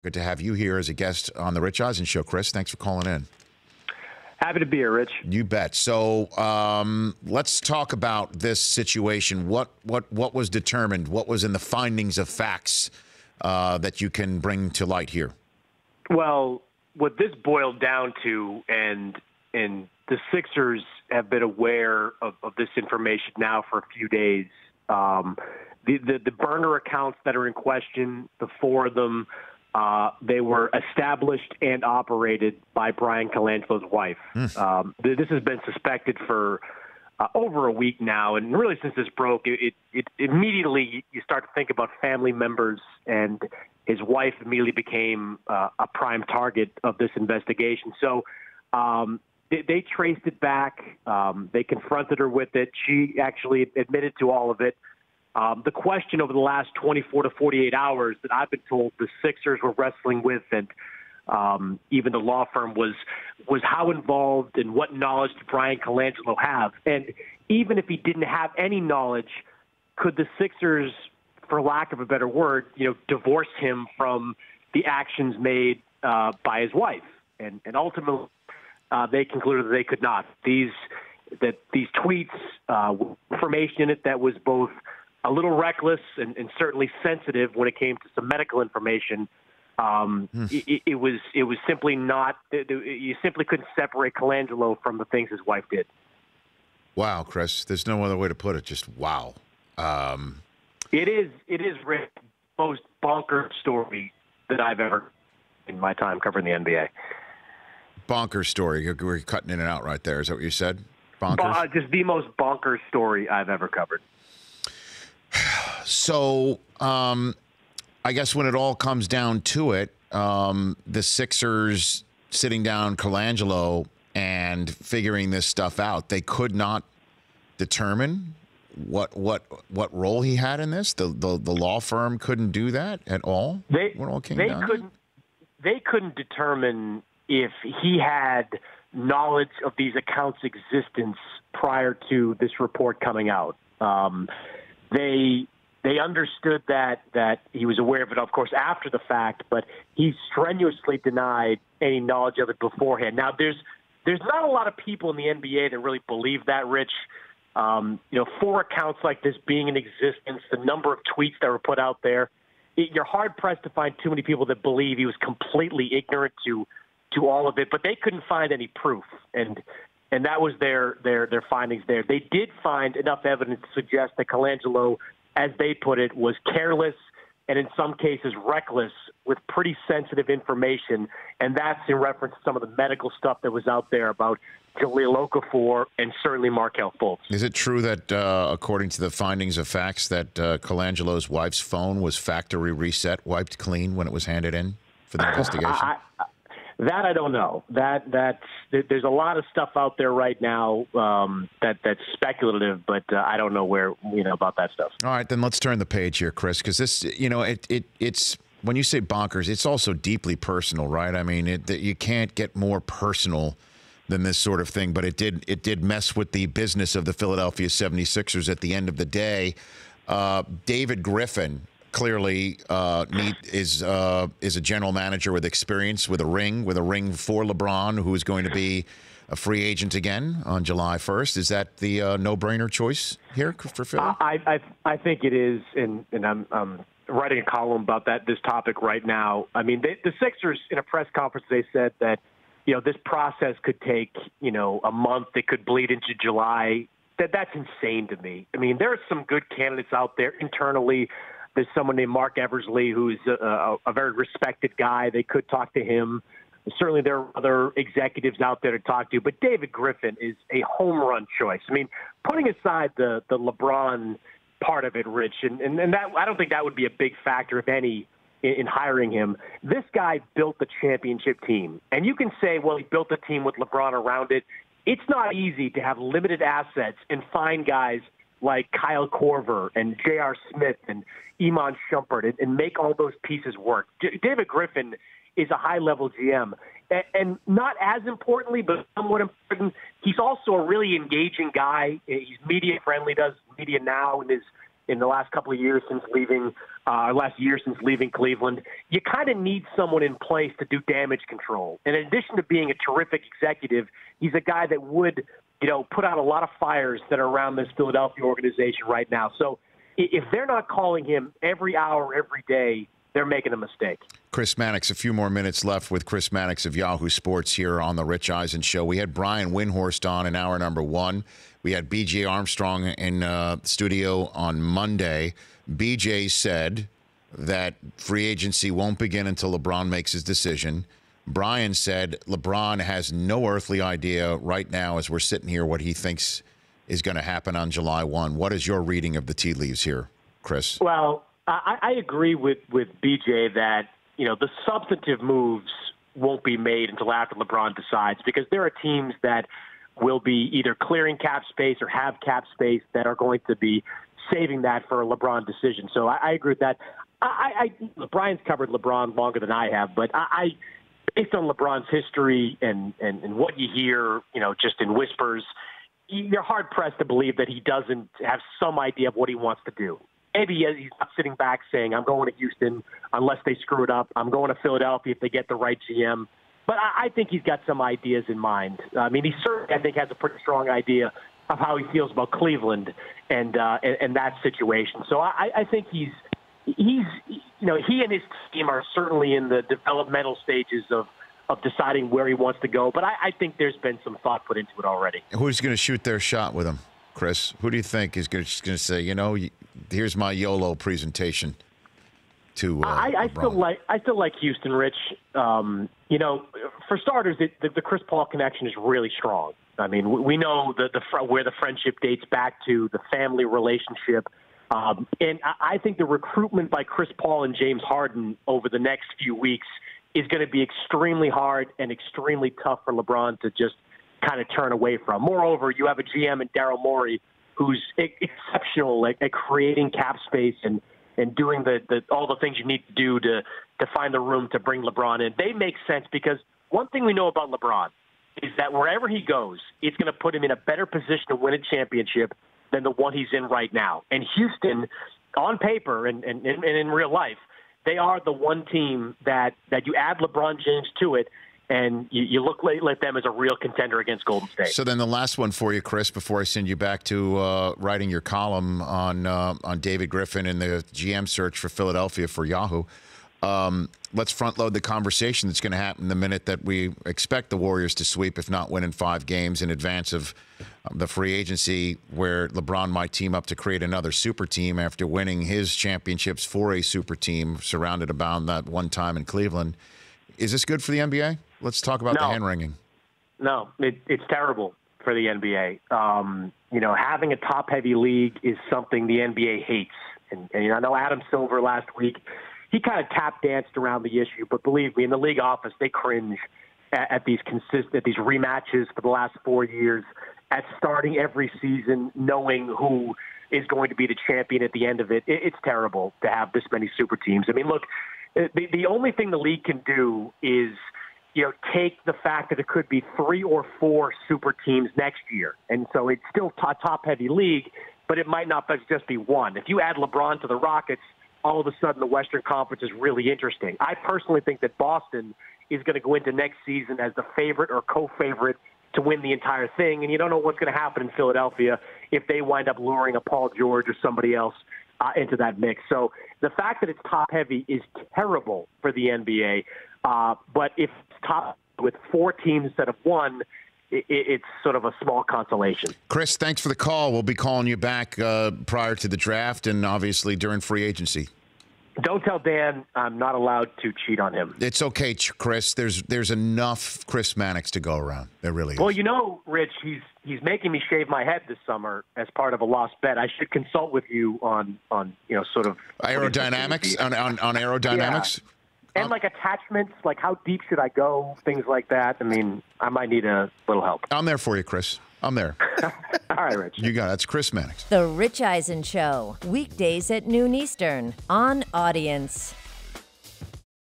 Good to have you here as a guest on the Rich Eisen Show, Chris. Thanks for calling in. Happy to be here, Rich. You bet. So let's talk about this situation. What was determined? What was in the findings of facts that you can bring to light here? Well, what this boiled down to, and the Sixers have been aware of this information now for a few days. The burner accounts that are in question, the four of them, they were established and operated by Brian Colangelo's wife. This has been suspected for over a week now, and really since this broke, it immediately you start to think about family members, and his wife immediately became a prime target of this investigation. So they traced it back. They confronted her with it. She actually admitted to all of it. The question over the last 24 to 48 hours that I've been told the Sixers were wrestling with, and even the law firm, was how involved and what knowledge did Brian Colangelo have? And even if he didn't have any knowledge, could the Sixers, for lack of a better word, divorce him from the actions made by his wife? And ultimately, they concluded that they could not. These tweets, information in it that was both a little reckless and certainly sensitive when it came to some medical information. It was simply not. You simply couldn't separate Colangelo from the things his wife did. Wow, Chris. There's no other way to put it. Just wow. It is Rick, the most bonkers story that I've ever in my time covering the NBA. Bonkers story. We're cutting in and out right there. Is that what you said? Bonkers. Just the most bonkers story I've ever covered. So, I guess when it all comes down to it, the Sixers sitting down Colangelo and figuring this stuff out, they could not determine what role he had in this. The law firm couldn't do that at all. They couldn't determine if he had knowledge of these accounts' existence prior to this report coming out. They understood that he was aware of it, of course, after the fact, but he strenuously denied any knowledge of it beforehand. Now, there's not a lot of people in the NBA that really believe that, Rich. Four accounts like this being in existence, the number of tweets that were put out there, you're hard-pressed to find too many people that believe he was completely ignorant to all of it, but they couldn't find any proof, and that was their findings there. They did find enough evidence to suggest that Colangelo, as they put it, was careless and in some cases reckless with pretty sensitive information, and that's in reference to some of the medical stuff that was out there about Jahlil Okafor and certainly Markelle Fultz. Is it true that, according to the findings of facts, that Colangelo's wife's phone was factory reset, wiped clean when it was handed in for the investigation? That I don't know. There's a lot of stuff out there right now that's speculative, but I don't know where about that stuff. All right, then let's turn the page here, Chris, because this, it's when you say bonkers, it's also deeply personal, right? I mean, you can't get more personal than this sort of thing, but it did mess with the business of the Philadelphia 76ers at the end of the day. David Griffin clearly is a general manager with experience, with a ring for LeBron, who is going to be a free agent again on July 1st. Is that the no-brainer choice here for Philly? I think it is, and I'm writing a column about this topic right now. I mean, the Sixers, in a press conference, they said that this process could take a month. It could bleed into July. That's insane to me. I mean, there are some good candidates out there internally. There's someone named Mark Eversley, who's a very respected guy. They could talk to him. Certainly there are other executives out there to talk to, but David Griffin is a home run choice. I mean, putting aside the LeBron part of it, Rich, and that I don't think that would be a big factor, if any, in hiring him. This guy built the championship team. And you can say, well, he built a team with LeBron around it. It's not easy to have limited assets and find guys like Kyle Korver and J.R. Smith and Iman Shumpert and make all those pieces work. David Griffin is a high-level GM. And not as importantly, but somewhat important, he's also a really engaging guy. He's media-friendly, does media now in in the last couple of years since leaving, last year since leaving Cleveland. You kind of need someone in place to do damage control. And in addition to being a terrific executive, he's a guy that would, put out a lot of fires that are around this Philadelphia organization right now. So if they're not calling him every hour, every day, they're making a mistake. Chris Mannix, a few more minutes left with Chris Mannix of Yahoo Sports here on the Rich Eisen Show. We had Brian Windhorst on in hour number 1. We had B.J. Armstrong in studio on Monday. B.J. said that free agency won't begin until LeBron makes his decision. Brian said LeBron has no earthly idea right now as we're sitting here what he thinks is going to happen on July 1. What is your reading of the tea leaves here, Chris? Well, I agree with BJ that, the substantive moves won't be made until after LeBron decides, because there are teams that will be either clearing cap space or have cap space that are going to be saving that for a LeBron decision. So I agree with that. Brian's covered LeBron longer than I have, but based on LeBron's history and what you hear, just in whispers, you're hard-pressed to believe that he doesn't have some idea of what he wants to do. Maybe he's not sitting back saying, I'm going to Houston unless they screw it up. I'm going to Philadelphia if they get the right GM. But I think he's got some ideas in mind. I mean, he certainly, I think, has a pretty strong idea of how he feels about Cleveland and that situation. So I think he and his team are certainly in the developmental stages of deciding where he wants to go. But I think there's been some thought put into it already. Who's going to shoot their shot with him, Chris? Who do you think is going to say, here's my YOLO presentation to I still like Houston, Rich. For starters, the Chris Paul connection is really strong. I mean, we know where the friendship dates back to, the family relationship. And I think the recruitment by Chris Paul and James Harden over the next few weeks is going to be extremely hard and extremely tough for LeBron to just kind of turn away from. Moreover, you have a GM in Daryl Morey who's exceptional at creating cap space and doing all the things you need to do to find the room to bring LeBron in. They make sense because one thing we know about LeBron is that wherever he goes, it's going to put him in a better position to win a championship than the one he's in right now. And Houston, on paper and in real life, they are the one team that you add LeBron James to it, and you look at them as a real contender against Golden State. So then the last one for you, Chris, before I send you back to writing your column on David Griffin and the GM search for Philadelphia for Yahoo. Let's front load the conversation that's going to happen the minute that we expect the Warriors to sweep, if not win in 5 games, in advance of the free agency, where LeBron might team up to create another super team after winning his championships for a super team surrounded about that one time in Cleveland. Is this good for the NBA? Let's talk about the hand-wringing. No, it's terrible for the NBA. Having a top-heavy league is something the NBA hates. And I know Adam Silver last week, he kind of tap-danced around the issue, but believe me, in the league office, they cringe at these rematches for the last 4 years, at starting every season knowing who is going to be the champion at the end of it. It's terrible to have this many super teams. I mean, look, the only thing the league can do is take the fact that it could be 3 or 4 super teams next year. And so it's still a top-heavy league, but it might not just be one. If you add LeBron to the Rockets, all of a sudden the Western Conference is really interesting. I personally think that Boston is going to go into next season as the favorite or co-favorite to win the entire thing. And you don't know what's going to happen in Philadelphia if they wind up luring a Paul George or somebody else into that mix. So the fact that it's top-heavy is terrible for the NBA. But if it's top with 4 teams instead of 1, it's sort of a small consolation. Chris, thanks for the call. We'll be calling you back prior to the draft and obviously during free agency. Don't tell Dan I'm not allowed to cheat on him. It's okay, Chris. There's enough Chris Mannix to go around. There really is. Well, Rich, he's making me shave my head this summer as part of a lost bet. I should consult with you on sort of aerodynamics on aerodynamics. Yeah. And like attachments, like how deep should I go, things like that. I mean, I might need a little help. I'm there for you, Chris. I'm there. All right, Rich. You got it. That's Chris Mannix. The Rich Eisen Show, weekdays at noon Eastern on Audience.